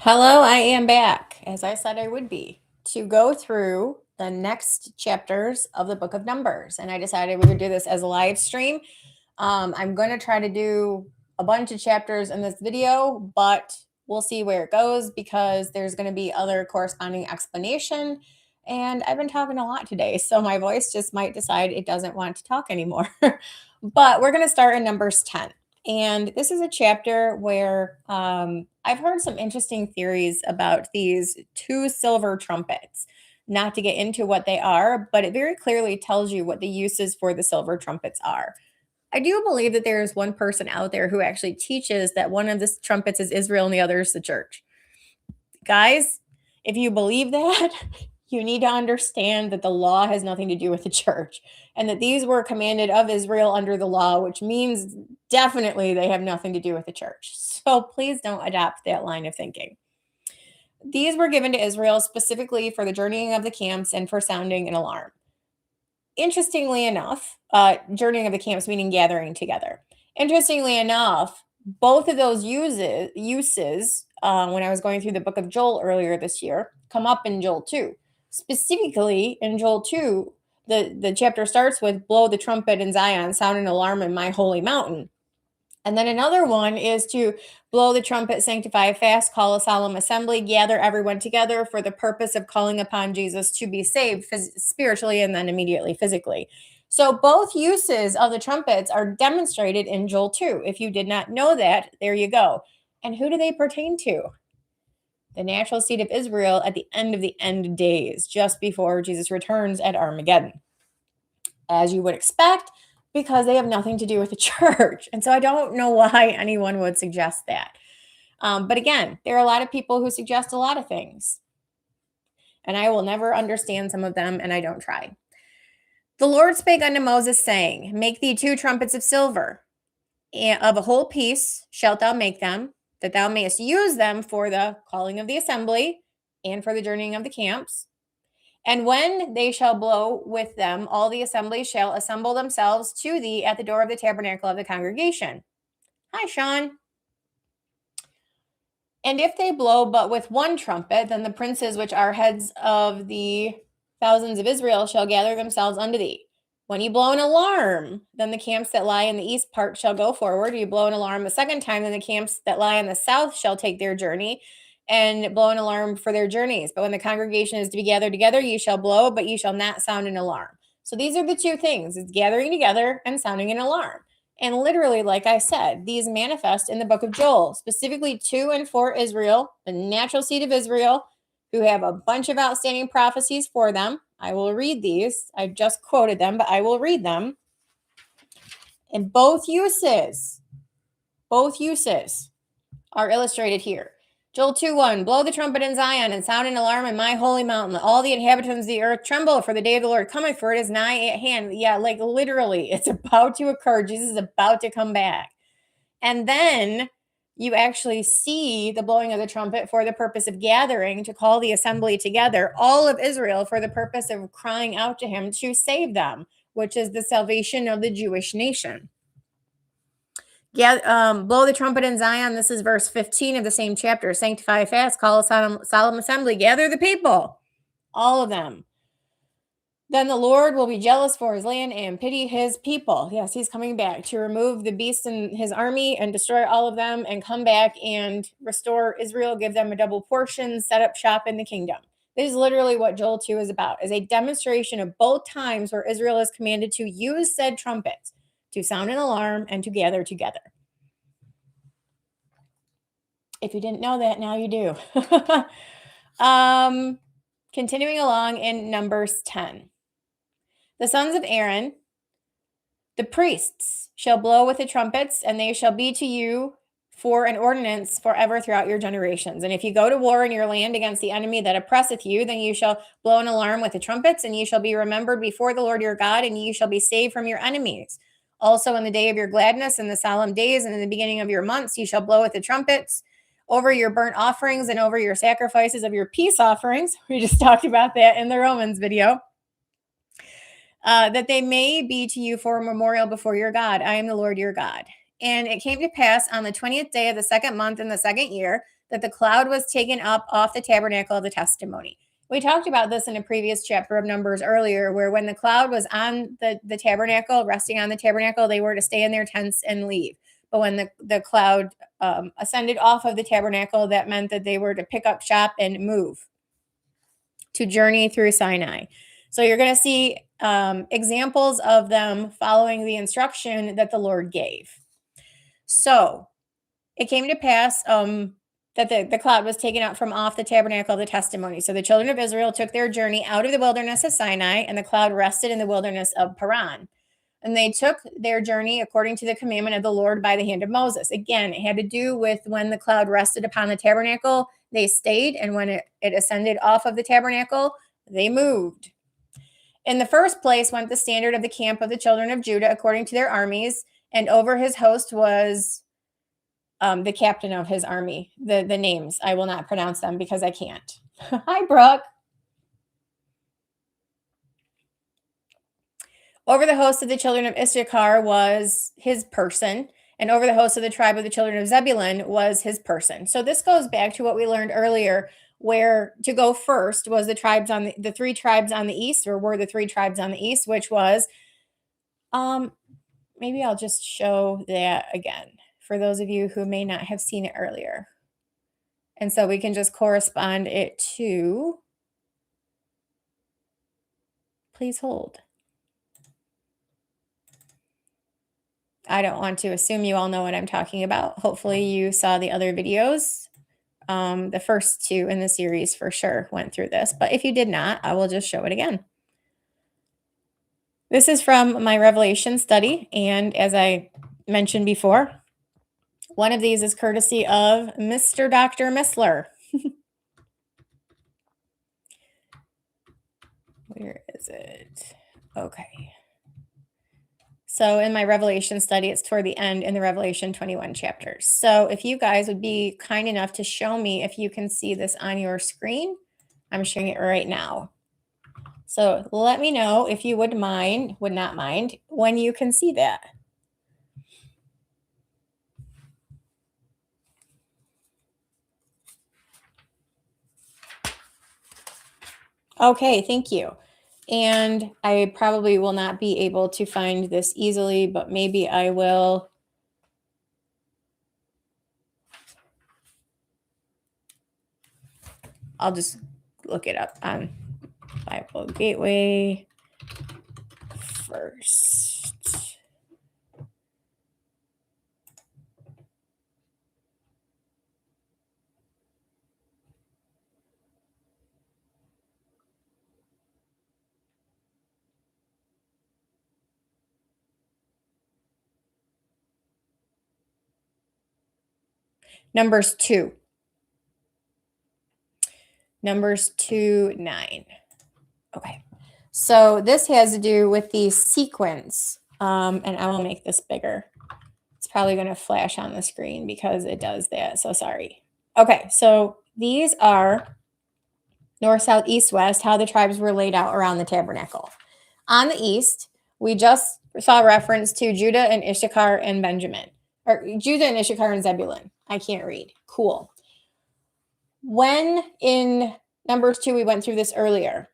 Hello, I am back, as I said I would be, to go through the next chapters of the book of Numbers. And I decided we would do this as a live stream. I'm going to try to do a bunch of chapters in this video, but we'll see where it goes because there's going to be other corresponding explanation. And I've been talking a lot today, so my voice just might decide it doesn't want to talk anymore. But we're going to start in Numbers 10. And this is a chapter where I've heard some interesting theories about these two silver trumpets. Not to get into what they are, but it very clearly tells you what the uses for the silver trumpets are. I do believe that there is one person out there who actually teaches that one of the trumpets is Israel and the other is the church. Guys, if you believe that, you need to understand that the law has nothing to do with the church and that these were commanded of Israel under the law, which means definitely they have nothing to do with the church. So please don't adopt that line of thinking. These were given to Israel specifically for the journeying of the camps and for sounding an alarm. Interestingly enough, journeying of the camps meaning gathering together. Interestingly enough, both of those uses when I was going through the book of Joel earlier this year, come up in Joel 2. Specifically in Joel 2, the chapter starts with blow the trumpet in Zion, sound an alarm in my holy mountain. And then another one is to blow the trumpet, sanctify a fast, call a solemn assembly, gather everyone together for the purpose of calling upon Jesus to be saved spiritually and then immediately physically. So both uses of the trumpets are demonstrated in Joel 2. If you did not know that, there you go. And who do they pertain to? The natural seed of Israel at the end days, just before Jesus returns at Armageddon. As you would expect, because they have nothing to do with the church. And so I don't know why anyone would suggest that. But again, there are a lot of people who suggest a lot of things. And I will never understand some of them, and I don't try. The Lord spake unto Moses, saying, make thee 2 trumpets of silver. Of a whole piece shalt thou make them, that thou mayest use them for the calling of the assembly and for the journeying of the camps. And when they shall blow with them, all the assembly shall assemble themselves to thee at the door of the tabernacle of the congregation. Hi, Sean. And if they blow but with one trumpet, then the princes which are heads of the thousands of Israel shall gather themselves unto thee. When you blow an alarm, then the camps that lie in the east part shall go forward. You blow an alarm a second time, then the camps that lie in the south shall take their journey and blow an alarm for their journeys. But when the congregation is to be gathered together, ye shall blow, but ye shall not sound an alarm. So these are the two things. It's gathering together and sounding an alarm. And literally, like I said, these manifest in the book of Joel, specifically to and for Israel, the natural seed of Israel, who have a bunch of outstanding prophecies for them. I will read these. I just quoted them, but I will read them. And both uses are illustrated here. Joel 2:1, blow the trumpet in Zion and sound an alarm in my holy mountain. Let all the inhabitants of the earth tremble, for the day of the Lord cometh, for it is nigh at hand. Yeah, like literally, it's about to occur. Jesus is about to come back. And then you actually see the blowing of the trumpet for the purpose of gathering to call the assembly together, all of Israel, for the purpose of crying out to him to save them, which is the salvation of the Jewish nation. Blow the trumpet in Zion. This is verse 15 of the same chapter. Sanctify a fast, call a solemn assembly, gather the people, all of them. Then the Lord will be jealous for his land and pity his people. Yes, he's coming back to remove the beast and his army and destroy all of them and come back and restore Israel, give them a double portion, set up shop in the kingdom. This is literally what Joel 2 is about, is a demonstration of both times where Israel is commanded to use said trumpets to sound an alarm and to gather together. If you didn't know that, now you do. Continuing along in Numbers 10. The sons of Aaron, the priests, shall blow with the trumpets, and they shall be to you for an ordinance forever throughout your generations. And if you go to war in your land against the enemy that oppresseth you, then you shall blow an alarm with the trumpets, and ye shall be remembered before the Lord your God, and ye shall be saved from your enemies. Also in the day of your gladness and the solemn days and in the beginning of your months, ye shall blow with the trumpets over your burnt offerings and over your sacrifices of your peace offerings. We just talked about that in the Romans video. That they may be to you for a memorial before your God. I am the Lord your God. And it came to pass on the 20th day of the second month in the second year that the cloud was taken up off the tabernacle of the testimony. We talked about this in a previous chapter of Numbers earlier, where when the cloud was on the tabernacle, resting on the tabernacle, they were to stay in their tents and leave. But when the cloud ascended off of the tabernacle, that meant that they were to pick up shop and move, to journey through Sinai. So you're going to see examples of them following the instruction that the Lord gave. So it came to pass that the cloud was taken up from off the tabernacle of the testimony. So the children of Israel took their journey out of the wilderness of Sinai, and the cloud rested in the wilderness of Paran. And they took their journey according to the commandment of the Lord by the hand of Moses. Again, it had to do with when the cloud rested upon the tabernacle, they stayed. And when it ascended off of the tabernacle, they moved. In the first place went the standard of the camp of the children of Judah according to their armies. And over his host was the captain of his army. The names, I will not pronounce them because I can't. Hi, Brooke. Over the host of the children of Issachar was his person, and over the host of the tribe of the children of Zebulun was his person. So this goes back to what we learned earlier, where to go first was the tribes on the three tribes on the east, or were the three tribes on the east, which was, maybe I'll just show that again for those of you who may not have seen it earlier. And so we can just correspond it to, please hold. I don't want to assume you all know what I'm talking about. Hopefully you saw the other videos. The first two in the series for sure went through this, but if you did not, I will just show it again. This is from my Revelation study, and as I mentioned before, one of these is courtesy of Mr. Dr. Missler. Where is it? Okay. So in my Revelation study, it's toward the end in the Revelation 21 chapters. So if you guys would be kind enough to show me if you can see this on your screen, I'm showing it right now. So let me know if you would not mind, when you can see that. Okay, thank you. And I probably will not be able to find this easily, but maybe I will. I'll just look it up on Bible Gateway first. Numbers 2. Numbers 2:9. Okay. So this has to do with the sequence. And I will make this bigger. It's probably going to flash on the screen because it does that. So sorry. Okay. So these are north, south, east, west, how the tribes were laid out around the tabernacle. On the east, we just saw reference to Judah and Issachar and Benjamin. Or Judah and Issachar and Zebulun. I can't read. Cool. When in Numbers 2, we went through this earlier.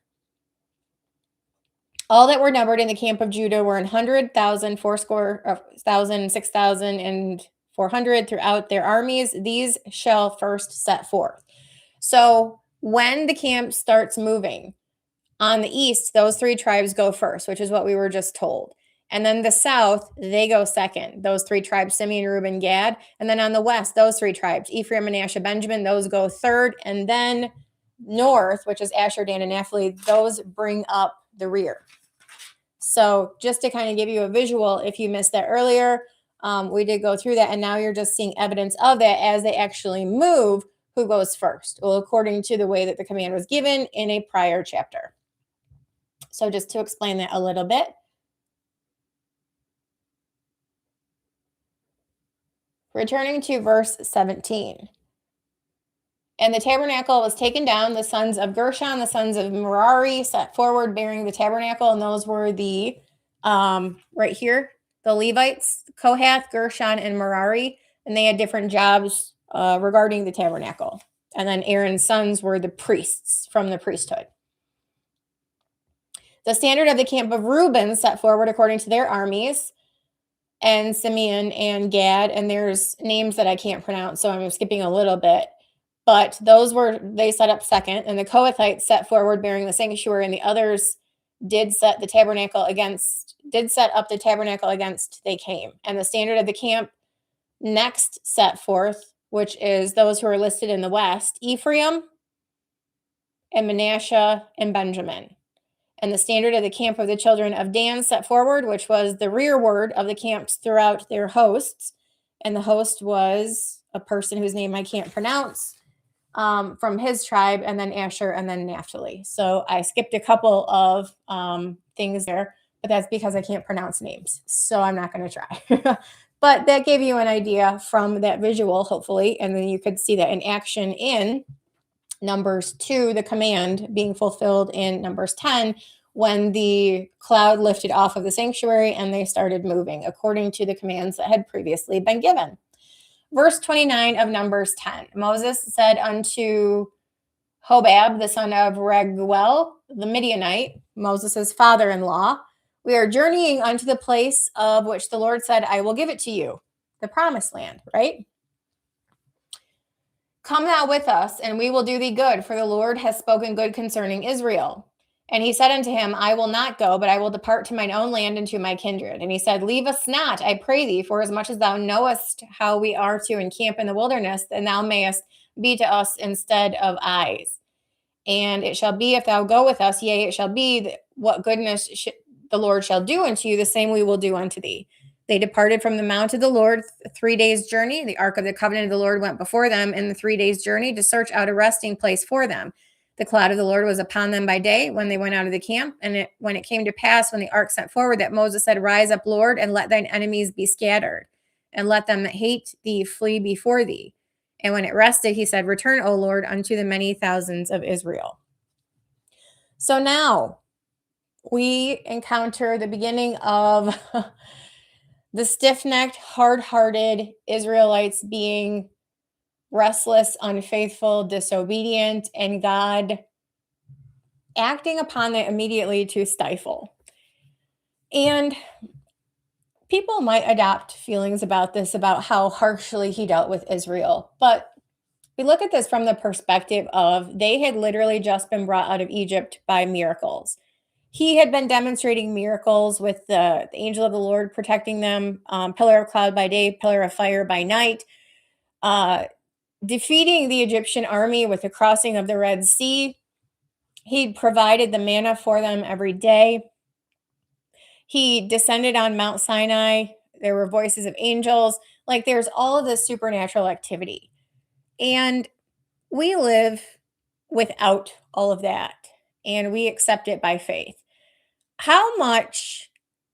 All that were numbered in the camp of Judah were 100,000, 4,000, 6,000, and 400 throughout their armies. These shall first set forth. So when the camp starts moving on the east, those three tribes go first, which is what we were just told. And then the south, they go second. Those three tribes, Simeon, Reuben, Gad. And then on the west, those three tribes, Ephraim, Manasseh, Benjamin, those go third. And then north, which is Asher, Dan, and Naphtali, those bring up the rear. So just to kind of give you a visual, if you missed that earlier, we did go through that. And now you're just seeing evidence of that as they actually move, who goes first. Well, according to the way that the command was given in a prior chapter. So just to explain that a little bit. Returning to verse 17. And the tabernacle was taken down. The sons of Gershon, the sons of Merari set forward bearing the tabernacle. And those were the, right here, the Levites, Kohath, Gershon, and Merari. And they had different jobs regarding the tabernacle. And then Aaron's sons were the priests from the priesthood. The standard of the camp of Reuben set forward according to their armies, and Simeon and Gad, and there's names that I can't pronounce, so I'm skipping a little bit. But they set up second, and the Kohathites set forward bearing the sanctuary, and the others did set up the tabernacle against they came. And the standard of the camp next set forth, which is those who are listed in the west, Ephraim and Manasseh and Benjamin. And the standard of the camp of the children of Dan set forward, which was the rearward of the camps throughout their hosts. And the host was a person whose name I can't pronounce, from his tribe, and then Asher, and then Naphtali. So I skipped a couple of things there, but that's because I can't pronounce names. So I'm not going to try. But that gave you an idea from that visual, hopefully. And then you could see that in action in Numbers 2, the command being fulfilled in Numbers 10, when the cloud lifted off of the sanctuary and they started moving according to the commands that had previously been given. Verse 29 of Numbers 10, Moses said unto Hobab, the son of Raguel, the Midianite, Moses' father-in-law, we are journeying unto the place of which the Lord said, I will give it to you, the promised land, right? Come thou with us, and we will do thee good, for the Lord has spoken good concerning Israel. And he said unto him, I will not go, but I will depart to mine own land and to my kindred. And he said, leave us not, I pray thee, for as much as thou knowest how we are to encamp in the wilderness, then thou mayest be to us instead of eyes. And it shall be, if thou go with us, yea, it shall be, what goodness the Lord shall do unto you, the same we will do unto thee. They departed from the mount of the Lord 3 days' journey. The ark of the covenant of the Lord went before them in the 3 days' journey to search out a resting place for them. The cloud of the Lord was upon them by day when they went out of the camp. And when it came to pass, when the ark sent forward, that Moses said, rise up, Lord, and let thine enemies be scattered, and let them that hate thee flee before thee. And when it rested, he said, return, O Lord, unto the many thousands of Israel. So now we encounter the beginning of the stiff-necked, hard-hearted Israelites being restless, unfaithful, disobedient, and God acting upon it immediately to stifle. And people might adopt feelings about this, about how harshly he dealt with Israel. But we look at this from the perspective of they had literally just been brought out of Egypt by miracles. He had been demonstrating miracles with the angel of the Lord protecting them, pillar of cloud by day, pillar of fire by night, defeating the Egyptian army with the crossing of the Red Sea. He provided the manna for them every day. He descended on Mount Sinai. There were voices of angels. Like, there's all of this supernatural activity. And we live without all of that, and we accept it by faith. How much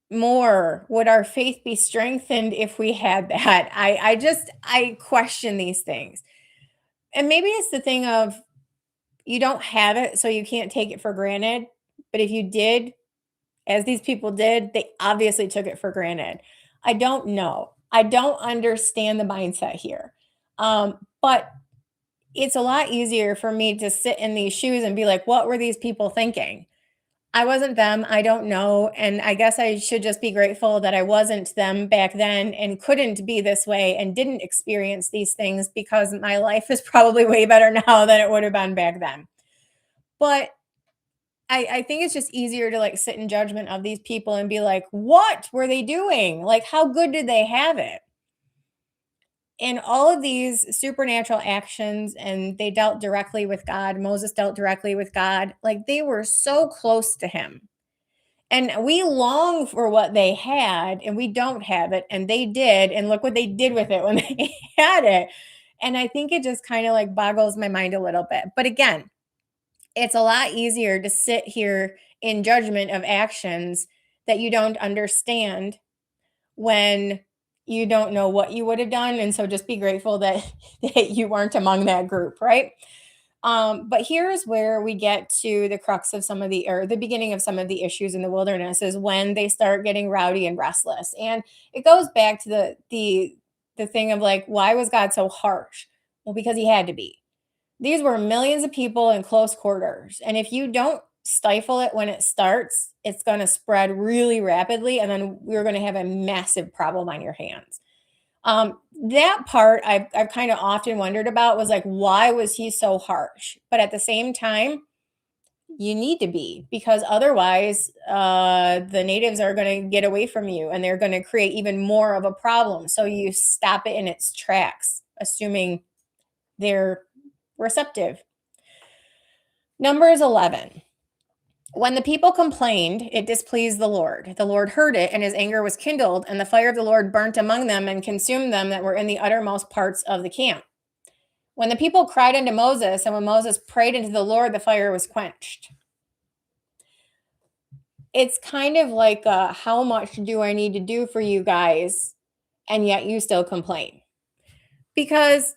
more would our faith be strengthened if we had that? I question these things. And maybe it's the thing of you don't have it, so you can't take it for granted. But if you did, as these people did, they obviously took it for granted. I don't know. I don't understand the mindset here. But it's a lot easier for me to sit in these shoes and be like, what were these people thinking? I wasn't them. I don't know. And I guess I should just be grateful that I wasn't them back then and couldn't be this way and didn't experience these things, because my life is probably way better now than it would have been back then. But I think it's just easier to like sit in judgment of these people and be like, what were they doing? Like, how good did they have it? In all of these supernatural actions, and they dealt directly with God. Moses dealt directly with God. Like, they were so close to him. And we long for what they had, and we don't have it. And they did. And look what they did with it when they had it. And I think it just kind of like boggles my mind a little bit. But again, it's a lot easier to sit here in judgment of actions that you don't understand when you don't know what you would have done. And so just be grateful that, that you weren't among that group, right? But here's where we get to the crux of some of the beginning of some of the issues in the wilderness, is when they start getting rowdy and restless. And it goes back to the thing of like, why was God so harsh? Well, because he had to be. These were millions of people in close quarters. And if you don't stifle it when it starts, it's going to spread really rapidly. And then we're going to have a massive problem on your hands. That part I've kind of often wondered about was like, why was he so harsh? But at the same time, you need to be, because otherwise the natives are going to get away from you and they're going to create even more of a problem. So you stop it in its tracks, assuming they're receptive. Numbers 11. When the people complained, it displeased the Lord. The Lord heard it, and his anger was kindled, and the fire of the Lord burnt among them and consumed them that were in the uttermost parts of the camp. When the people cried unto Moses, and when Moses prayed unto the Lord, the fire was quenched. It's kind of like, how much do I need to do for you guys? And yet you still complain. Because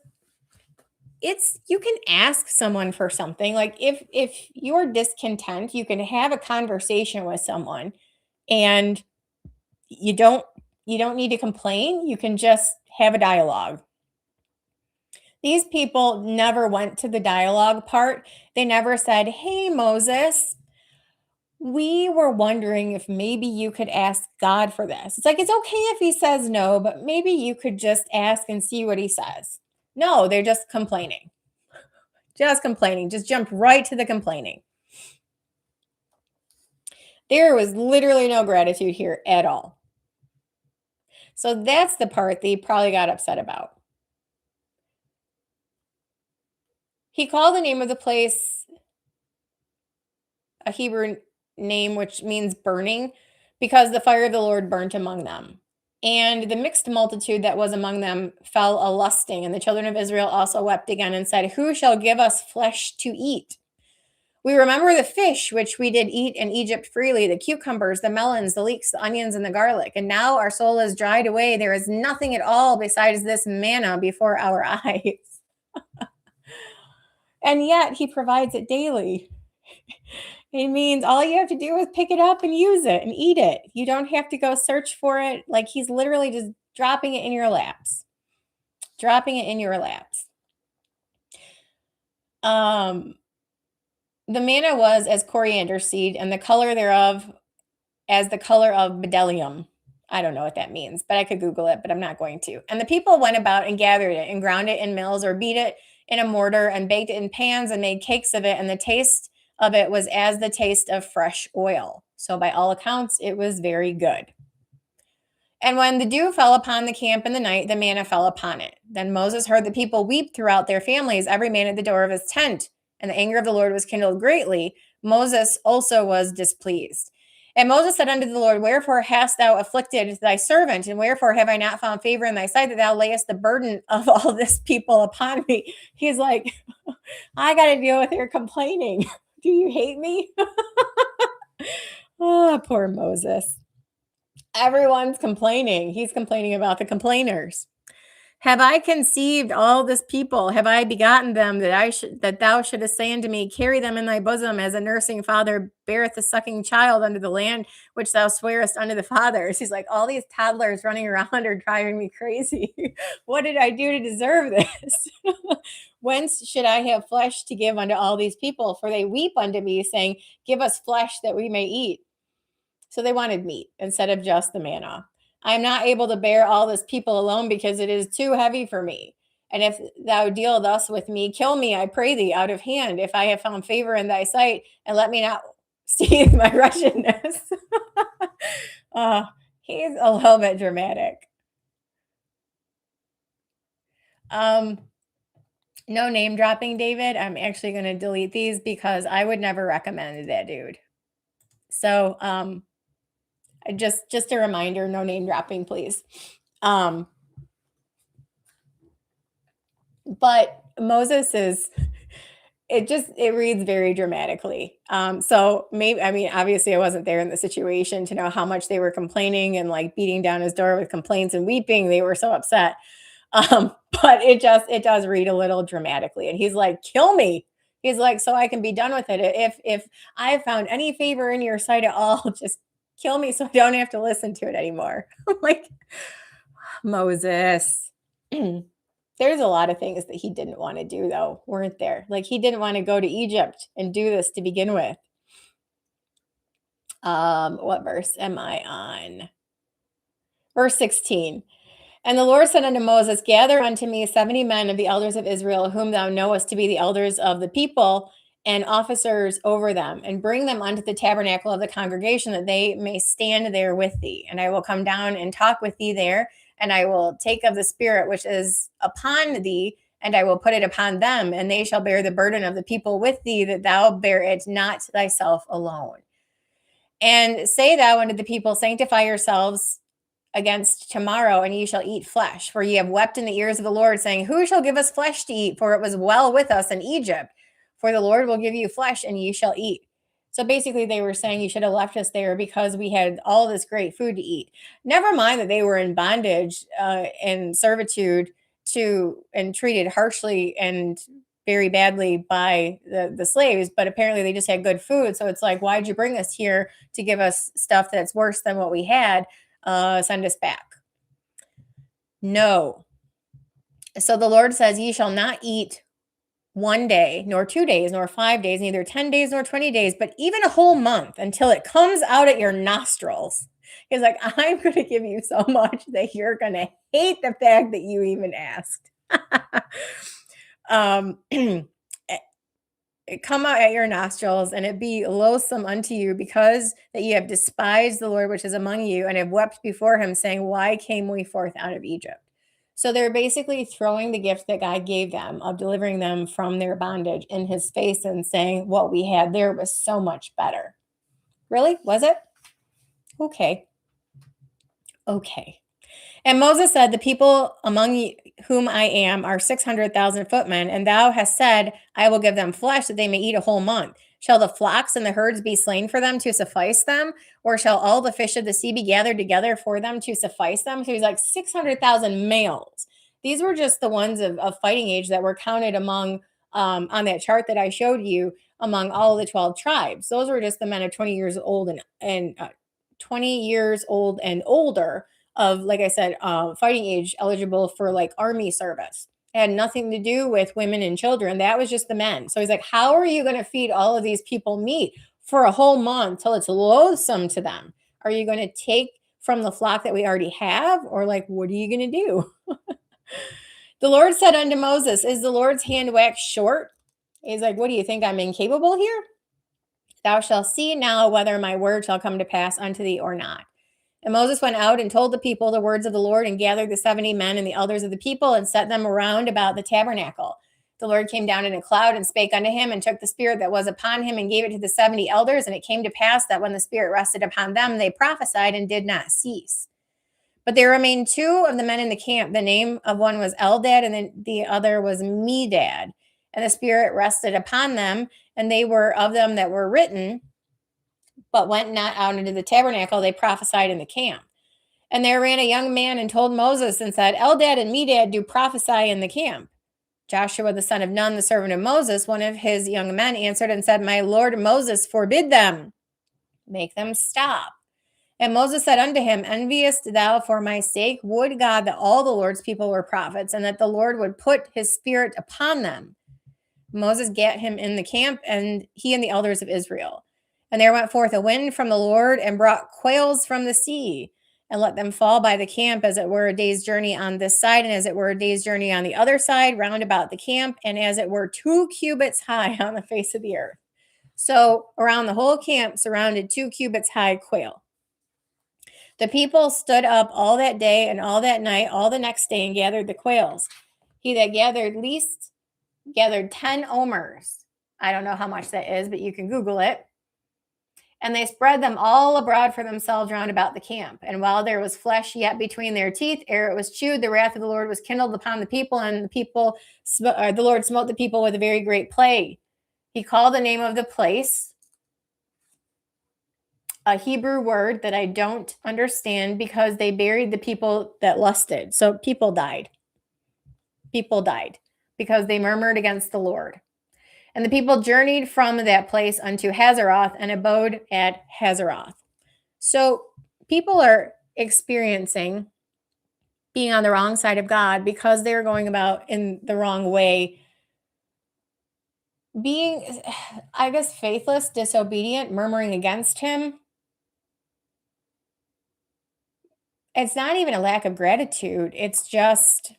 you can ask someone for something. Like if you're discontent, you can have a conversation with someone, and you don't need to complain. You can just have a dialogue. These people never went to the dialogue part. They never said, "Hey, Moses, we were wondering if maybe you could ask God for this." It's like, it's okay if he says no, but maybe you could just ask and see what he says. No, they're just complaining. Just complaining. Just jumped right to the complaining. There was literally no gratitude here at all. So that's the part that he probably got upset about. He called the name of the place a Hebrew name, which means burning, because the fire of the Lord burnt among them. And the mixed multitude that was among them fell a lusting. And the children of Israel also wept again and said, "Who shall give us flesh to eat? We remember the fish which we did eat in Egypt freely, the cucumbers, the melons, the leeks, the onions, and the garlic. And now our soul is dried away. There is nothing at all besides this manna before our eyes." And yet he provides it daily. It means all you have to do is pick it up and use it and eat it. You don't have to go search for it. Like, he's literally just dropping it in your laps. Dropping it in your laps. The manna was as coriander seed, and the color thereof as the color of bdellium. I don't know what that means, but I could Google it, but I'm not going to. And the people went about and gathered it and ground it in mills or beat it in a mortar and baked it in pans and made cakes of it. And the taste of it was as the taste of fresh oil. So by all accounts, it was very good. And when the dew fell upon the camp in the night, the manna fell upon it. Then Moses heard the people weep throughout their families, every man at the door of his tent. And the anger of the Lord was kindled greatly. Moses also was displeased. And Moses said unto the Lord, "Wherefore hast thou afflicted thy servant? And wherefore have I not found favor in thy sight that thou layest the burden of all this people upon me?" He's like, I got to deal with your complaining. Do you hate me? Oh, poor Moses. Everyone's complaining. He's complaining about the complainers. "Have I conceived all this people? Have I begotten them that thou shouldest say unto me, carry them in thy bosom as a nursing father beareth a sucking child unto the land which thou swearest unto the fathers?" He's like, all these toddlers running around are driving me crazy. What did I do to deserve this? "Whence should I have flesh to give unto all these people? For they weep unto me, saying, give us flesh that we may eat." So they wanted meat instead of just the manna. "I am not able to bear all this people alone, because it is too heavy for me. And if thou deal thus with me, kill me, I pray thee, out of hand, if I have found favor in thy sight, and let me not see my wretchedness." He's a little bit dramatic. No name dropping, David. I'm actually going to delete these because I would never recommend that dude. So, just a reminder, no name dropping, please. But Moses is, it reads very dramatically. So maybe, I mean, obviously I wasn't there in the situation to know how much they were complaining and like beating down his door with complaints and weeping. They were so upset. But it does read a little dramatically. And he's like, kill me. He's like, so I can be done with it. If I have found any favor in your sight at all, just kill me so I don't have to listen to it anymore. I'm like, Moses. There's a lot of things that he didn't want to do, though, weren't there? Like, he didn't want to go to Egypt and do this to begin with. What verse am I on? Verse 16. And the Lord said unto Moses, gather unto me 70 men of the elders of Israel, whom thou knowest to be the elders of the people and officers over them, and bring them unto the tabernacle of the congregation, that they may stand there with thee. And I will come down and talk with thee there, and I will take of the Spirit which is upon thee, and I will put it upon them, and they shall bear the burden of the people with thee, that thou bear it not thyself alone. And say thou unto the people, sanctify yourselves against tomorrow, and ye shall eat flesh. For ye have wept in the ears of the Lord, saying, who shall give us flesh to eat? For it was well with us in Egypt. For the Lord will give you flesh, and ye shall eat. So basically, they were saying you should have left us there because we had all this great food to eat. Never mind that they were in bondage and servitude and treated harshly and very badly by the slaves, but apparently they just had good food. So it's like, why'd you bring us here to give us stuff that's worse than what we had? Send us back. No. So the Lord says, ye shall not eat 1 day, nor 2 days, nor 5 days, neither 10 days, nor 20 days, but even a whole month, until it comes out at your nostrils. He's like, I'm going to give you so much that you're going to hate the fact that you even asked. It come out at your nostrils, and it be loathsome unto you, because that ye have despised the Lord which is among you, and have wept before him, saying, why came we forth out of Egypt? So they're basically throwing the gift that God gave them of delivering them from their bondage in his face and saying, what we had there was so much better. Really? Was it? Okay. And Moses said, the people among whom I am are 600,000 footmen, and thou hast said, I will give them flesh that they may eat a whole month. Shall the flocks and the herds be slain for them to suffice them? Or shall all the fish of the sea be gathered together for them to suffice them? So he's like 600,000 males. These were just the ones of fighting age that were counted among, on that chart that I showed you, among all of the 12 tribes. Those were just the men of 20 years old and 20 years old and older, of, like I said, fighting age, eligible for like army service. It had nothing to do with women and children. That was just the men. So he's like, how are you going to feed all of these people meat for a whole month till it's loathsome to them? Are you going to take from the flock that we already have? Or like, what are you going to do? The Lord said unto Moses, is the Lord's hand waxed short? He's like, what do you think? I'm incapable here? Thou shalt see now whether my word shall come to pass unto thee or not. And Moses went out and told the people the words of the Lord, and gathered the 70 men and the elders of the people, and set them around about the tabernacle. The Lord came down in a cloud and spake unto him, and took the spirit that was upon him, and gave it to the 70 elders. And it came to pass that when the spirit rested upon them, they prophesied and did not cease. But there remained 2 of the men in the camp. The name of one was Eldad, and the other was Medad. And the spirit rested upon them, and they were of them that were written, but went not out into the tabernacle. They prophesied in the camp. And there ran a young man and told Moses and said, Eldad and Medad do prophesy in the camp. Joshua the son of Nun, the servant of Moses, one of his young men, answered and said, my Lord Moses, forbid them. Make them stop. And Moses said unto him, enviest thou for my sake? Would God that all the Lord's people were prophets, and that the Lord would put his spirit upon them. Moses gat him in the camp, and he and the elders of Israel. And there went forth a wind from the Lord, and brought quails from the sea, and let them fall by the camp, as it were a day's journey on this side, and as it were a day's journey on the other side, round about the camp, and as it were 2 cubits high on the face of the earth. So around the whole camp surrounded 2 cubits high quail. The people stood up all that day and all that night, all the next day, and gathered the quails. He that gathered least gathered 10 omers. I don't know how much that is, but you can Google it. And they spread them all abroad for themselves round about the camp. And while there was flesh yet between their teeth, ere it was chewed, the wrath of the Lord was kindled upon the people, and the Lord smote the people with a very great plague. He called the name of the place a Hebrew word that I don't understand, because they buried the people that lusted. So people died. People died because they murmured against the Lord. And the people journeyed from that place unto Hazeroth, and abode at Hazeroth. So people are experiencing being on the wrong side of God because they're going about in the wrong way, being, I guess, faithless, disobedient, murmuring against him. It's not even a lack of gratitude. It's just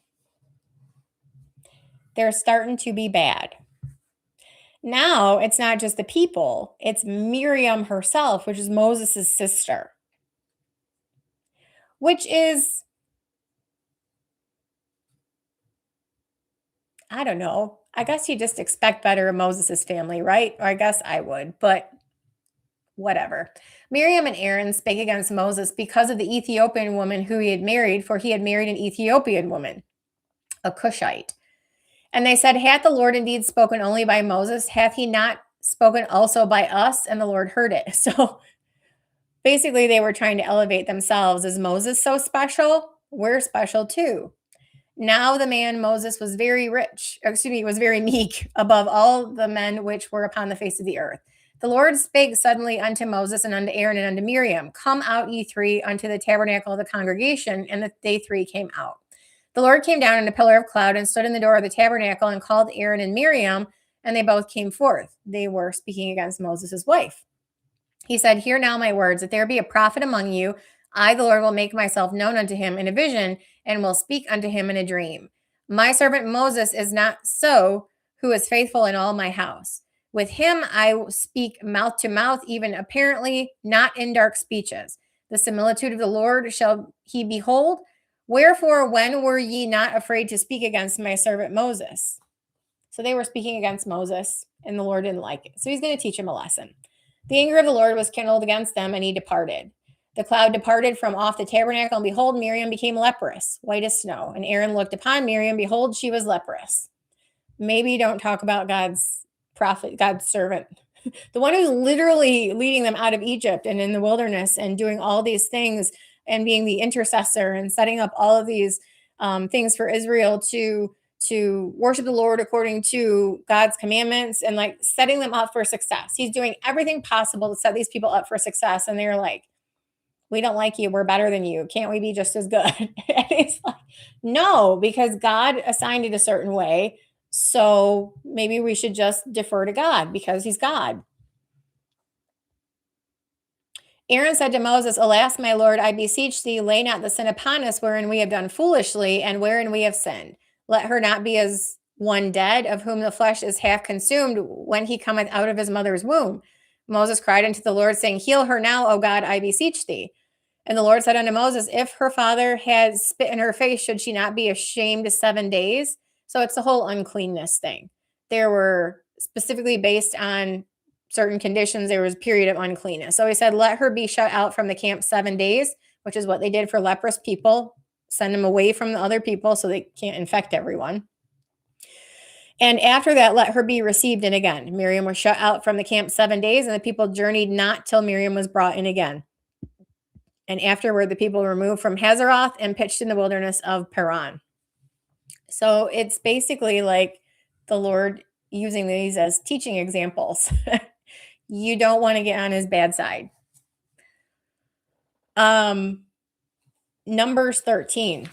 they're starting to be bad. Now it's not just the people, it's Miriam herself, which is Moses' sister, which is, I don't know. I guess you just expect better of Moses' family, right? Or I guess I would, but whatever. Miriam and Aaron spake against Moses because of the Ethiopian woman who he had married, for he had married an Ethiopian woman, a Cushite. And they said, hath the Lord indeed spoken only by Moses? Hath he not spoken also by us? And the Lord heard it. So basically, they were trying to elevate themselves. Is Moses so special? We're special too. Now the man Moses was very rich, excuse me, was very meek above all the men which were upon the face of the earth. The Lord spake suddenly unto Moses and unto Aaron and unto Miriam, come out ye three unto the tabernacle of the congregation, and they three came out. The Lord came down in a pillar of cloud and stood in the door of the tabernacle and called Aaron and Miriam, and they both came forth. They were speaking against Moses' wife. He said, hear now my words, that there be a prophet among you. I, the Lord, will make myself known unto him in a vision, and will speak unto him in a dream. My servant Moses is not so, who is faithful in all my house. With him I will speak mouth to mouth, even apparently, not in dark speeches. The similitude of the Lord shall he behold. Wherefore, when were ye not afraid to speak against my servant Moses? So they were speaking against Moses, and the Lord didn't like it. So he's going to teach him a lesson. The anger of the Lord was kindled against them, and he departed. The cloud departed from off the tabernacle, and behold, Miriam became leprous, white as snow. And Aaron looked upon Miriam, behold, she was leprous. Maybe don't talk about God's prophet, God's servant, the one who's literally leading them out of Egypt and in the wilderness and doing all these things and being the intercessor and setting up all of these things for Israel to worship the Lord according to God's commandments and like setting them up for success. He's doing everything possible to set these people up for success. And they're like, we don't like you. We're better than you. Can't we be just as good? And it's like, no, because God assigned it a certain way. So maybe we should just defer to God because he's God. Aaron said to Moses, alas, my Lord, I beseech thee, lay not the sin upon us wherein we have done foolishly and wherein we have sinned. Let her not be as one dead, of whom the flesh is half consumed when he cometh out of his mother's womb. Moses cried unto the Lord, saying, heal her now, O God, I beseech thee. And the Lord said unto Moses, if her father had spit in her face, should she not be ashamed 7 days? So it's the whole uncleanness thing. There were specifically based on certain conditions, there was a period of uncleanness. So he said, let her be shut out from the camp 7 days, which is what they did for leprous people, send them away from the other people so they can't infect everyone. And after that, let her be received in again. Miriam was shut out from the camp 7 days, and the people journeyed not till Miriam was brought in again. And afterward, the people were moved from Hazeroth and pitched in the wilderness of Paran. So it's basically like the Lord using these as teaching examples. You don't want to get on his bad side. Numbers 13.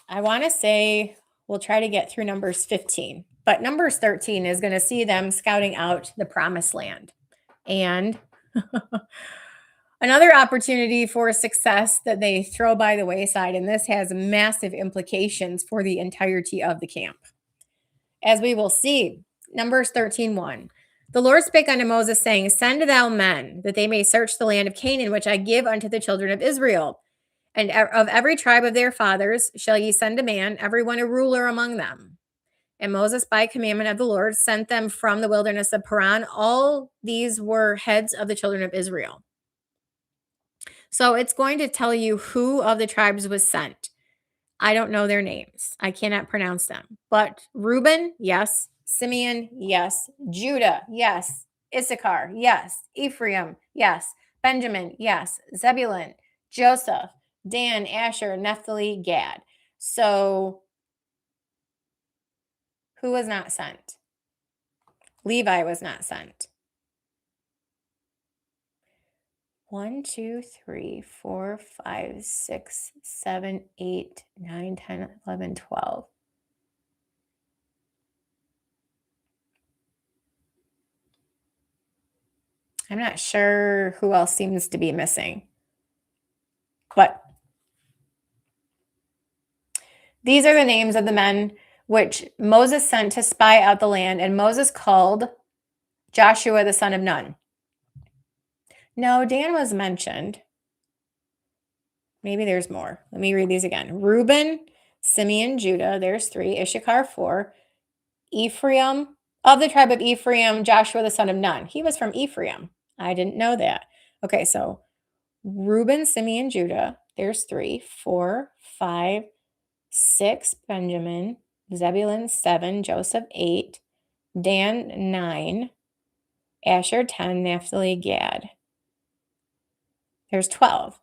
I want to say we'll try to get through Numbers 15, but Numbers 13 is going to see them scouting out the promised land. And another opportunity for success that they throw by the wayside, and this has massive implications for the entirety of the camp. As we will see, Numbers 13:1. The Lord spake unto Moses, saying, send thou men, that they may search the land of Canaan, which I give unto the children of Israel. And of every tribe of their fathers shall ye send a man, every one a ruler among them. And Moses, by commandment of the Lord, sent them from the wilderness of Paran. All these were heads of the children of Israel. So it's going to tell you who of the tribes was sent. I don't know their names. I cannot pronounce them. But Reuben, yes. Simeon, yes. Judah, yes. Issachar, yes. Ephraim, yes. Benjamin, yes. Zebulun, Joseph, Dan, Asher, Naphtali, Gad. So who was not sent? Levi was not sent. 1, 2, 3, 4, 5, 6, 7, 8, 9, 10, 11, 12. I'm not sure who else seems to be missing. But these are the names of the men which Moses sent to spy out the land, and Moses called Joshua the son of Nun. No, Dan was mentioned. Maybe there's more. Let me read these again. Reuben, Simeon, Judah, there's 3. Issachar, 4. Ephraim, of the tribe of Ephraim, Joshua the son of Nun. He was from Ephraim. I didn't know that. Okay, so Reuben, Simeon, Judah, there's 3. 4, 5, 6, Benjamin, Zebulun, 7, Joseph, 8, Dan, 9, Asher, 10, Naphtali, Gad. There's 12.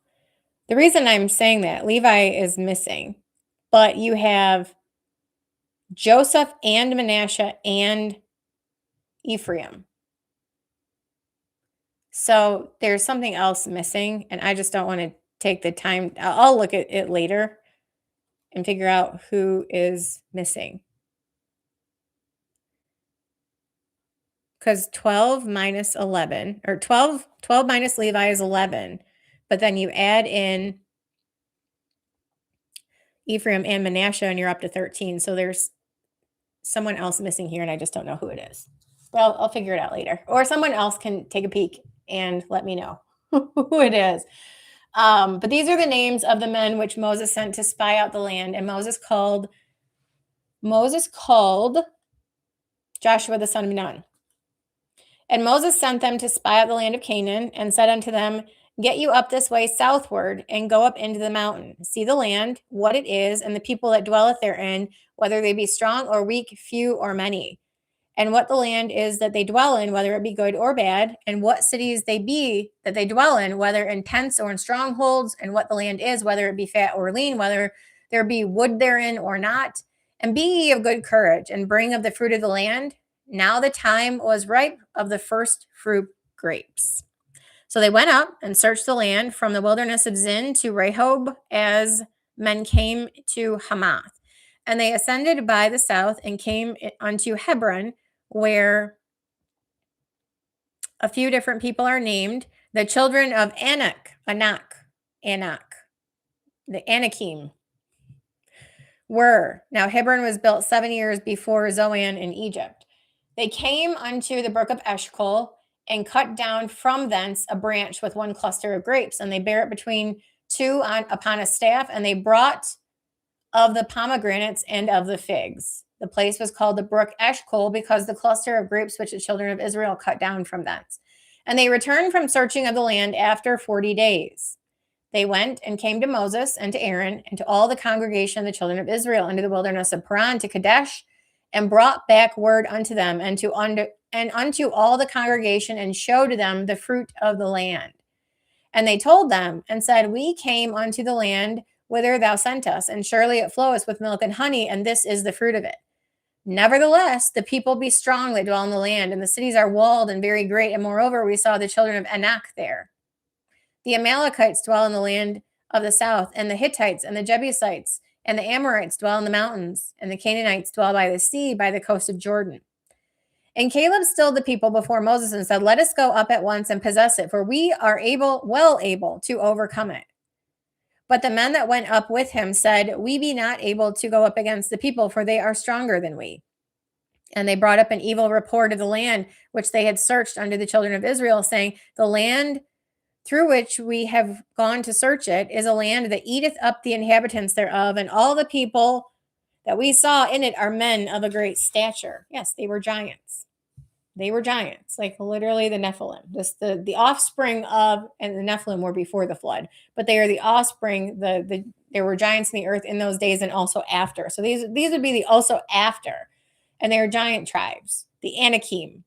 The reason I'm saying that, Levi is missing, but you have Joseph and Manasseh and Ephraim. So there's something else missing, and I just don't want to take the time. I'll look at it later and figure out who is missing. Because 12 minus 11, or 12 minus Levi is 11. But then you add in Ephraim and Manasseh, and you're up to 13. So there's someone else missing here, and I just don't know who it is. Well, I'll figure it out later. Or someone else can take a peek and let me know who it is. But these are the names of the men which Moses sent to spy out the land. And Moses called Joshua the son of Nun. And Moses sent them to spy out the land of Canaan and said unto them, get you up this way southward and go up into the mountain. See the land, what it is, and the people that dwelleth therein, whether they be strong or weak, few or many. And what the land is that they dwell in, whether it be good or bad, and what cities they be that they dwell in, whether in tents or in strongholds, and what the land is, whether it be fat or lean, whether there be wood therein or not. And be ye of good courage, and bring of the fruit of the land. Now the time was ripe of the first fruit grapes. So they went up and searched the land from the wilderness of Zin to Rehob, as men came to Hamath. And they ascended by the south and came unto Hebron, where a few different people are named. The children of Anak, the Anakim were. Now Hebron was built 7 years before Zoan in Egypt. They came unto the brook of Eshcol and cut down from thence a branch with one cluster of grapes, and they bare it between two upon a staff, and they brought of the pomegranates and of the figs. The place was called the brook Eshcol, because the cluster of grapes which the children of Israel cut down from thence. And they returned from searching of the land after 40 days. They went and came to Moses and to Aaron and to all the congregation of the children of Israel into the wilderness of Paran to Kadesh, and brought back word unto them and unto all the congregation, and showed them the fruit of the land. And they told them and said, we came unto the land whither thou sent us, and surely it floweth with milk and honey, and this is the fruit of it. Nevertheless, the people be strong that dwell in the land, and the cities are walled and very great. And moreover, we saw the children of Anak there. The Amalekites dwell in the land of the south, and the Hittites and the Jebusites and the Amorites dwell in the mountains, and the Canaanites dwell by the sea, by the coast of Jordan. And Caleb stilled the people before Moses and said, let us go up at once and possess it, for we are well able to overcome it. But the men that went up with him said, we be not able to go up against the people, for they are stronger than we. And they brought up an evil report of the land which they had searched unto the children of Israel, saying, the land through which we have gone to search it is a land that eateth up the inhabitants thereof, and all the people that we saw in it are men of a great stature. Yes, they were giants. They were giants, like literally the Nephilim. The offspring of, and the Nephilim were before the flood, but they are the offspring. There were giants in the earth in those days and also after. So these would be the also after, and they are giant tribes, the Anakim.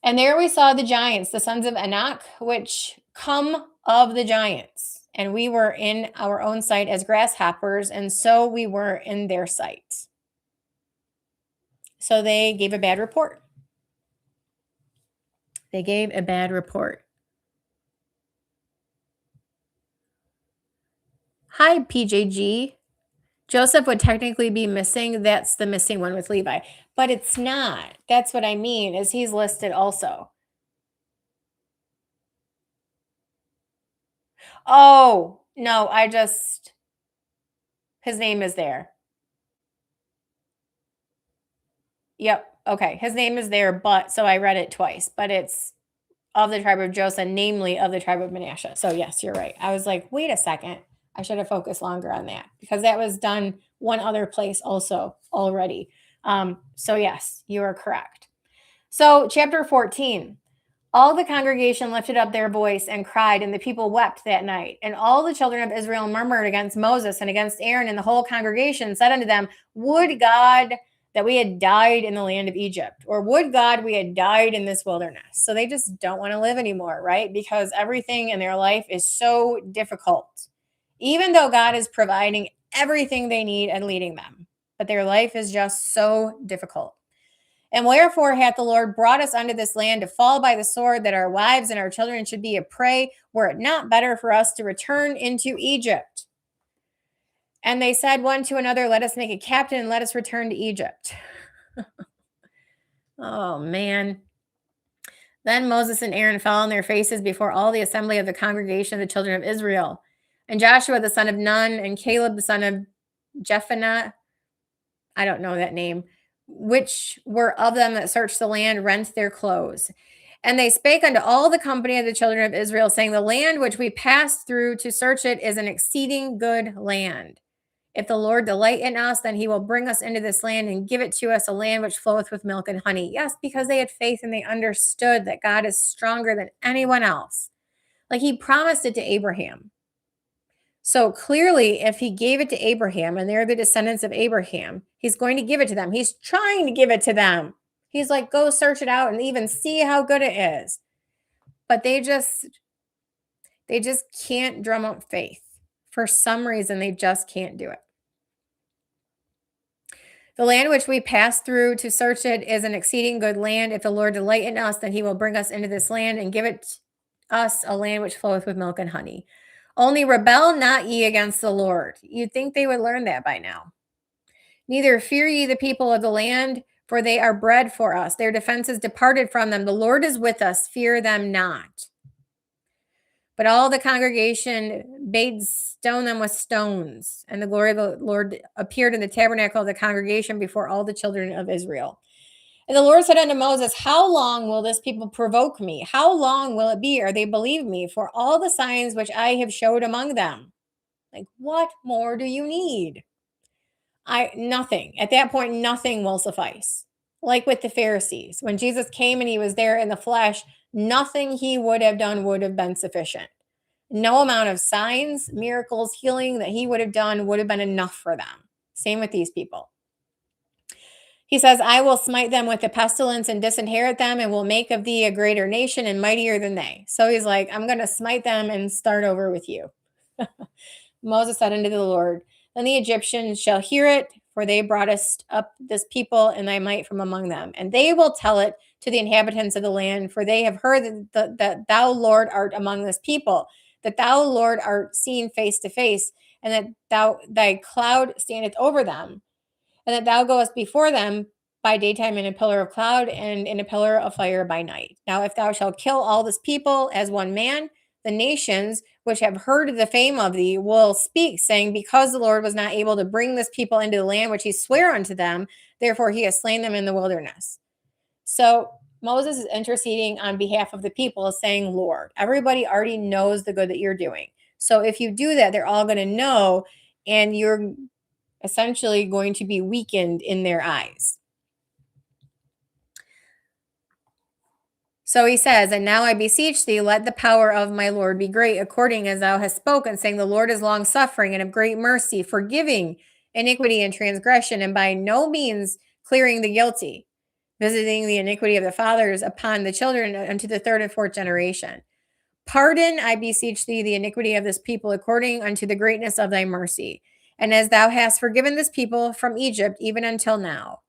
And there we saw the giants, the sons of Anak, which come of the giants. And we were in our own sight as grasshoppers, and so we were in their sight. So they gave a bad report. They gave a bad report. Hi, PJG. Joseph would technically be missing. That's the missing one with Levi, but it's not. That's what I mean, is he's listed also. Oh, no, his name is there. Yep. Okay. His name is there, but so I read it twice, but it's of the tribe of Joseph, namely of the tribe of Manasseh. So yes, you're right. I was like, wait a second. I should have focused longer on that because that was done one other place also already. So yes, you are correct. So chapter 14. All the congregation lifted up their voice and cried, and the people wept that night. And all the children of Israel murmured against Moses and against Aaron, and the whole congregation said unto them, would God that we had died in the land of Egypt, or would God we had died in this wilderness. So they just don't want to live anymore, right? Because everything in their life is so difficult, even though God is providing everything they need and leading them. But their life is just so difficult. And wherefore hath the Lord brought us unto this land to fall by the sword, that our wives and our children should be a prey? Were it not better for us to return into Egypt? And they said one to another, let us make a captain and let us return to Egypt. Oh, man. Then Moses and Aaron fell on their faces before all the assembly of the congregation of the children of Israel. And Joshua the son of Nun and Caleb the son of Jephunneh, I don't know that name, which were of them that searched the land, rent their clothes. And they spake unto all the company of the children of Israel, saying, the land which we passed through to search it is an exceeding good land. If the Lord delight in us, then he will bring us into this land and give it to us, a land which floweth with milk and honey. Yes, because they had faith and they understood that God is stronger than anyone else. Like he promised it to Abraham. So clearly, if he gave it to Abraham and they're the descendants of Abraham, he's going to give it to them. He's trying to give it to them. He's like, go search it out and even see how good it is. But they just can't drum up faith. For some reason, they just can't do it. The land which we passed through to search it is an exceeding good land. If the Lord delight in us, then he will bring us into this land and give it us, a land which floweth with milk and honey. Only rebel not ye against the Lord. You'd think they would learn that by now. Neither fear ye the people of the land, for they are bread for us. Their defense is departed from them. The Lord is with us. Fear them not. But all the congregation bade stone them with stones, and the glory of the Lord appeared in the tabernacle of the congregation before all the children of Israel. And the Lord said unto Moses, how long will this people provoke me? How long will it be ere they believe me for all the signs which I have showed among them? Like, what more do you need? Nothing. At that point, nothing will suffice. Like with the Pharisees, when Jesus came and he was there in the flesh, nothing he would have done would have been sufficient. No amount of signs, miracles, healing that he would have done would have been enough for them. Same with these people. He says, I will smite them with the pestilence and disinherit them, and will make of thee a greater nation and mightier than they. So he's like, I'm going to smite them and start over with you. Moses said unto the Lord, then the Egyptians shall hear it, for they brought us up this people and thy might from among them. And they will tell it to the inhabitants of the land, for they have heard that thou, Lord, art among this people, that thou, Lord, art seen face to face, and that thy cloud standeth over them, and that thou goest before them by daytime in a pillar of cloud and in a pillar of fire by night. Now, if thou shalt kill all this people as one man, the nations which have heard the fame of thee will speak, saying, because the Lord was not able to bring this people into the land which he sware unto them, therefore he has slain them in the wilderness. So Moses is interceding on behalf of the people, saying, Lord, everybody already knows the good that you're doing. So if you do that, they're all going to know, and you're essentially going to be weakened in their eyes. So he says, and now I beseech thee, let the power of my Lord be great, according as thou hast spoken, saying, the Lord is long suffering and of great mercy, forgiving iniquity and transgression, and by no means clearing the guilty, visiting the iniquity of the fathers upon the children unto the third and fourth generation. Pardon, I beseech thee, the iniquity of this people, according unto the greatness of thy mercy, and as thou hast forgiven this people from Egypt, even until now.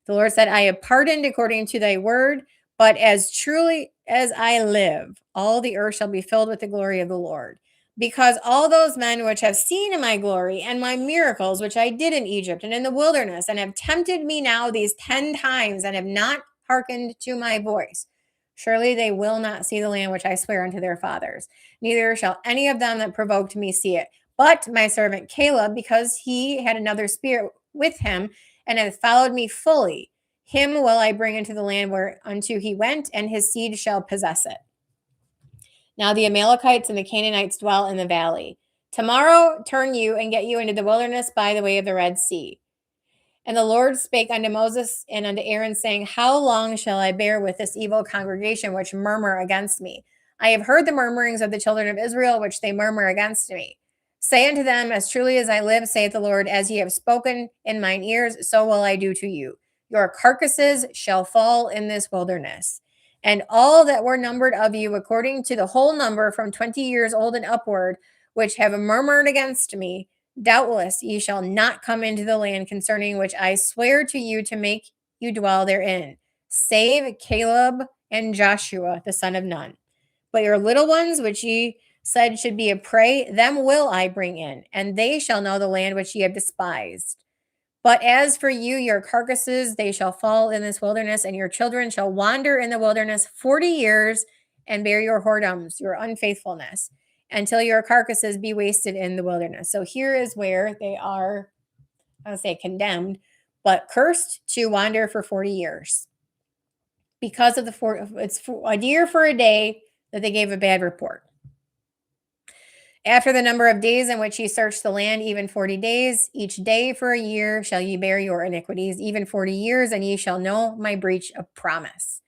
The Lord said, I have pardoned according to thy word, but as truly as I live, all the earth shall be filled with the glory of the Lord. because all those men which have seen my glory and my miracles, which I did in Egypt and in the wilderness, and have tempted me now these 10 times and have not hearkened to my voice, surely they will not see the land which I swear unto their fathers, neither shall any of them that provoked me see it. But my servant Caleb, because he had another spirit with him and hath followed me fully, him will I bring into the land whereunto he went, and his seed shall possess it. Now the Amalekites and the Canaanites dwell in the valley. Tomorrow turn you and get you into the wilderness by the way of the Red Sea. And the Lord spake unto Moses and unto Aaron, saying, How long shall I bear with this evil congregation which murmur against me? I have heard the murmurings of the children of Israel, which they murmur against me. Say unto them, As truly as I live, saith the Lord, as ye have spoken in mine ears, so will I do to you. Your carcasses shall fall in this wilderness. And all that were numbered of you, according to the whole number from 20 years old and upward, which have murmured against me, doubtless ye shall not come into the land concerning which I swear to you to make you dwell therein, save Caleb and Joshua, the son of Nun. But your little ones, which ye said should be a prey, them will I bring in, and they shall know the land which ye have despised. But as for you, your carcasses, they shall fall in this wilderness, and your children shall wander in the wilderness 40 years and bear your whoredoms, your unfaithfulness, until your carcasses be wasted in the wilderness. So here is where they are, I would say condemned, but cursed to wander for 40 years because of it's a year for a day that they gave a bad report. After the number of days in which ye search the land, even 40 days, each day for a year shall ye bear your iniquities, even 40 years, and ye shall know my breach of promise.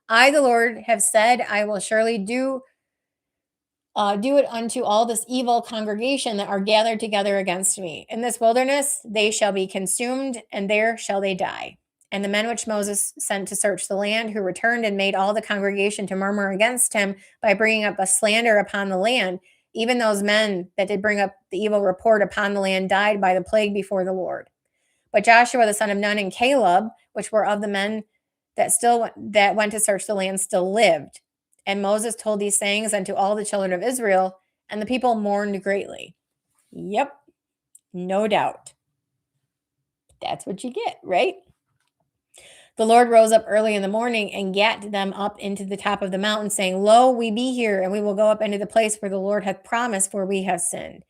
I, the Lord, have said, I will surely do it unto all this evil congregation that are gathered together against me. In this wilderness they shall be consumed, and there shall they die. And the men which Moses sent to search the land, who returned and made all the congregation to murmur against him by bringing up a slander upon the land, even those men that did bring up the evil report upon the land died by the plague before the Lord. But Joshua the son of Nun and Caleb, which were of the men that went to search the land, still lived. And Moses told these sayings unto all the children of Israel, and the people mourned greatly. Yep, no doubt. That's what you get, right? The Lord rose up early in the morning and gat them up into the top of the mountain, saying, Lo, we be here, and we will go up into the place where the Lord hath promised, for we have sinned.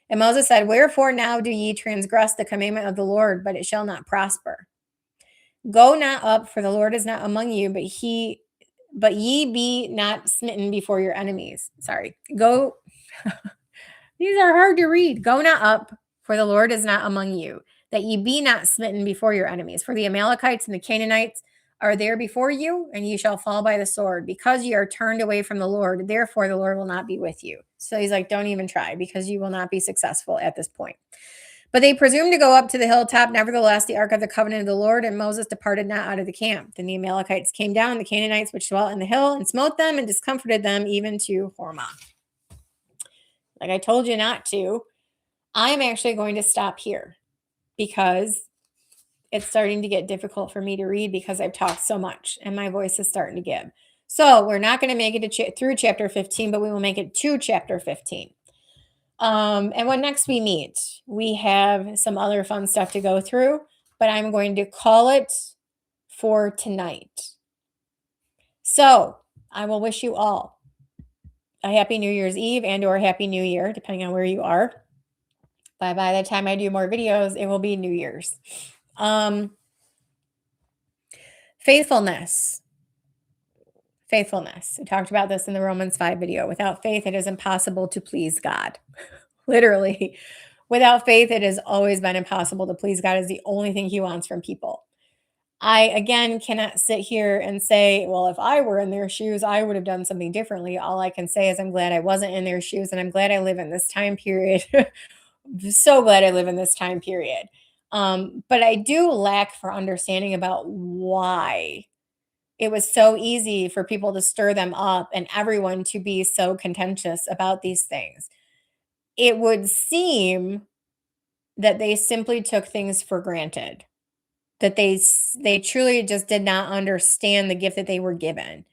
And Moses said, Wherefore now do ye transgress the commandment of the Lord, but it shall not prosper? Go not up, for the Lord is not among you, but ye be not smitten before your enemies. Sorry. Go. These are hard to read. Go not up, for the Lord is not among you, that ye be not smitten before your enemies. For the Amalekites and the Canaanites are there before you, and ye shall fall by the sword, because ye are turned away from the Lord. Therefore, the Lord will not be with you. So he's like, don't even try, because you will not be successful at this point. But they presumed to go up to the hilltop. Nevertheless, the ark of the covenant of the Lord and Moses departed not out of the camp. Then the Amalekites came down, the Canaanites which dwelt in the hill, and smote them and discomforted them even to Hormah. Like I told you not to, I'm actually going to stop here because it's starting to get difficult for me to read because I've talked so much and my voice is starting to give. So we're not going to make it through chapter 15, but we will make it to chapter 15. And when next we meet, we have some other fun stuff to go through, but I'm going to call it for tonight. So I will wish you all a happy New Year's Eve and or happy New Year, depending on where you are. By the time I do more videos, it will be New Year's. Faithfulness. Faithfulness. We talked about this in the Romans 5 video. Without faith, it is impossible to please God. Literally. Without faith, it has always been impossible to please God. Is the only thing he wants from people. I, again, cannot sit here and say, well, if I were in their shoes, I would have done something differently. All I can say is I'm glad I wasn't in their shoes, and I'm glad I live in this time period. So glad I live in this time period. But I do lack for understanding about why it was so easy for people to stir them up and everyone to be so contentious about these things. It would seem that they simply took things for granted, that they truly just did not understand the gift that they were given.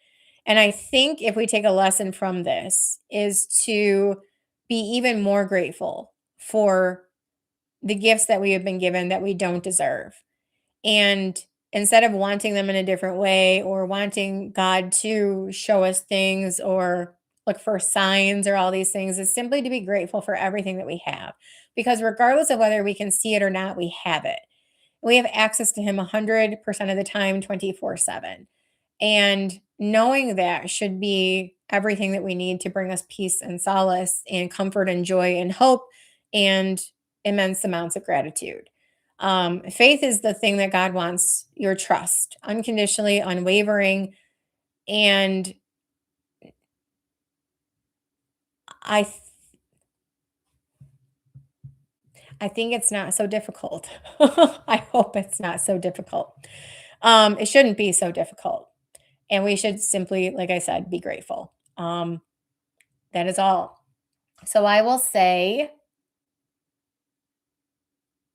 And I think if we take a lesson from this is to be even more grateful for the gifts that we have been given that we don't deserve. And instead of wanting them in a different way or wanting God to show us things or look for signs or all these things, is simply to be grateful for everything that we have. Because regardless of whether we can see it or not, we have it. We have access to Him 100% of the time, 24/7. And knowing that should be everything that we need to bring us peace and solace and comfort and joy and hope and immense amounts of gratitude. Faith is the thing that God wants your trust, unconditionally, unwavering. And I, th- I think it's not so difficult. I hope it's not so difficult. It shouldn't be so difficult. And we should simply, like I said, be grateful. That is all. So I will say,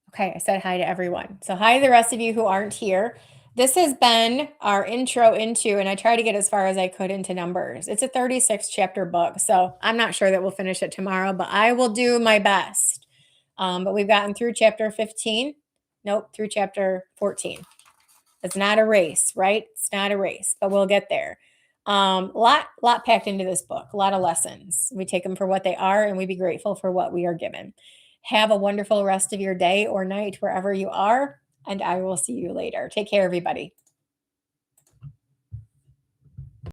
okay, I said hi to everyone. So hi to the rest of you who aren't here. This has been our intro into, and I try to get as far as I could into Numbers. It's a 36 chapter book. So I'm not sure that we'll finish it tomorrow, but I will do my best. But we've gotten through chapter 15. Nope, through chapter 14. It's not a race, right? It's not a race, but we'll get there. Lot packed into this book, a lot of lessons. We take them for what they are and we be grateful for what we are given. Have a wonderful rest of your day or night wherever you are, and I will see you later. Take care, everybody.